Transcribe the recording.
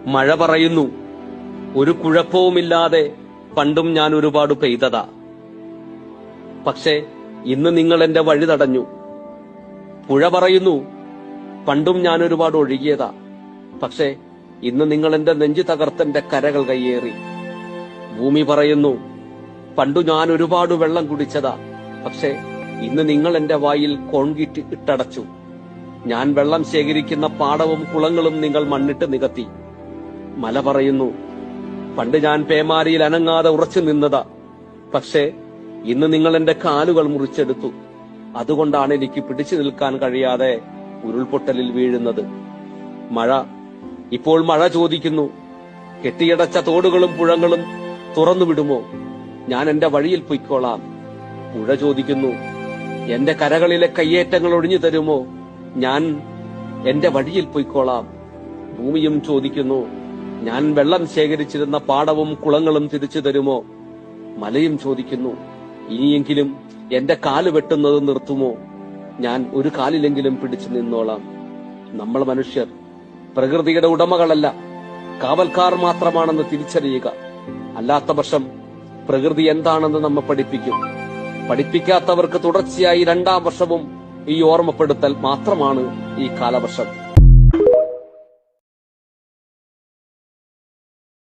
മഴ പറയുന്നു, ഒരു കുഴപ്പവുമില്ലാതെ പണ്ടും ഞാൻ ഒരുപാട് പെയ്തതാ. പക്ഷേ ഇന്ന് നിങ്ങൾ എന്റെ വഴി തടഞ്ഞു. പുഴ പറയുന്നു, പണ്ടും ഞാൻ ഒരുപാട് ഒഴുകിയതാ. പക്ഷേ ഇന്ന് നിങ്ങൾ എന്റെ നെഞ്ചു തകർത്തെന്റെ കരകൾ കയ്യേറി. ഭൂമി പറയുന്നു, പണ്ടു ഞാൻ ഒരുപാട് വെള്ളം കുടിച്ചതാ. പക്ഷേ ഇന്ന് നിങ്ങൾ എന്റെ വായിൽ കോൺക്രീറ്റ് ഇട്ടടച്ചു. ഞാൻ വെള്ളം ശേഖരിക്കുന്ന പാടവും കുളങ്ങളും നിങ്ങൾ മണ്ണിട്ട് നികത്തി. മല പറയുന്നു, പണ്ട് ഞാൻ പേമാരിയിൽ അനങ്ങാതെ ഉറച്ചു നിന്നതാ. പക്ഷേ ഇന്ന് നിങ്ങൾ എന്റെ കാലുകൾ മുറിച്ചെടുത്തു. അതുകൊണ്ടാണ് എനിക്ക് പിടിച്ചു നിൽക്കാൻ കഴിയാതെ ഉരുൾപൊട്ടലിൽ വീഴുന്നത്. ഇപ്പോൾ മഴ ചോദിക്കുന്നു, കെട്ടിയടച്ച തോടുകളും പുഴകളും തുറന്നു വിടുമോ? ഞാൻ എന്റെ വഴിയിൽ പൊയ്ക്കോളാം. പുഴ ചോദിക്കുന്നു, എന്റെ കരകളിലെ കയ്യേറ്റങ്ങൾ ഒഴിഞ്ഞു തരുമോ? ഞാൻ എന്റെ വഴിയിൽ പൊയ്ക്കോളാം. ഭൂമിയും ചോദിക്കുന്നു, ഞാൻ വെള്ളം ശേഖരിച്ചിരുന്ന പാടവും കുളങ്ങളും തിരിച്ചു തരുമോ? മലയും ചോദിക്കുന്നു, ഇനിയെങ്കിലും എന്റെ കാല് വെട്ടുന്നത് നിർത്തുമോ? ഞാൻ ഒരു കാലിലെങ്കിലും പിടിച്ചു നിന്നോളാം. നമ്മൾ മനുഷ്യർ പ്രകൃതിയുടെ ഉടമകളല്ല, കാവൽക്കാർ മാത്രമാണെന്ന് തിരിച്ചറിയുക. അല്ലാത്ത പക്ഷം പ്രകൃതി എന്താണെന്ന് നമ്മെ പഠിപ്പിക്കും. പഠിപ്പിക്കാത്തവർക്ക് തുടർച്ചയായി 2ാം വർഷവും ഈ ഓർമ്മപ്പെടുത്തൽ മാത്രമാണ് ഈ കാലവർഷം.